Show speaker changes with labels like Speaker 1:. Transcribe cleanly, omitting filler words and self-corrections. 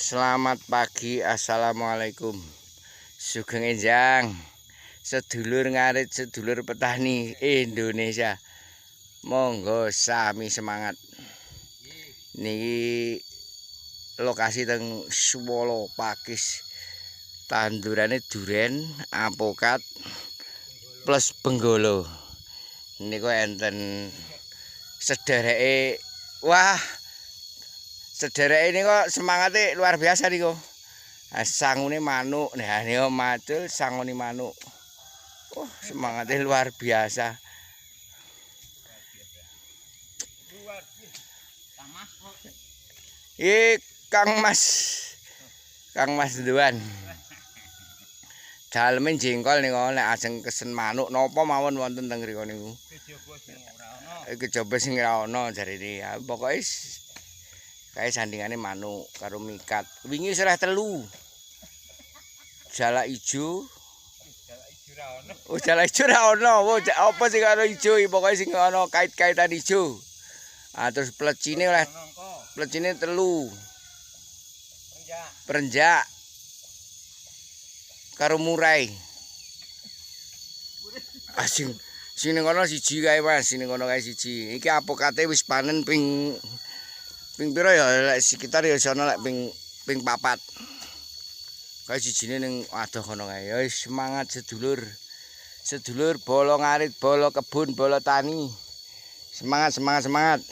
Speaker 1: Selamat pagi, assalamualaikum. Sugeng enjang, sedulur ngarit, sedulur petani Indonesia. Monggo sami semangat. Niki lokasi teng Swolo Pakis. Tandurane duren, apokat plus benggolo. Niku enten sedereke. Wah, sederek ini kok semangatnya luar biasa nih kok. Sangune manuk, nah ini macul sangune manuk. Semangatnya luar biasa. Iki Kang Mas Duan. Daleme jengkol niku nek ajeng kesen manuk napa mawon wonten teng mriku niku. Kejaba sing ora ana jarine. Ya pokoke kae sandingane manuk karo mikat. Wingi wis ora telu. Jalak ijo. Jalak ijo ra ono. Apa sing karo ijo pokoke sing ana kait-kaitan ijo. Ah terus plecine oleh plecine telu. Perenjak. Karo murai. Asing sini kono siji kae Mas, sini kono kae siji. Iki apokate wis panen ping pira ya lek sekitar ya sono lek ping 4. Kae sijine ning adoh kono kae. Ya semangat sedulur. Sedulur bolo ngarit, bolo kebun, bolo tani. Semangat.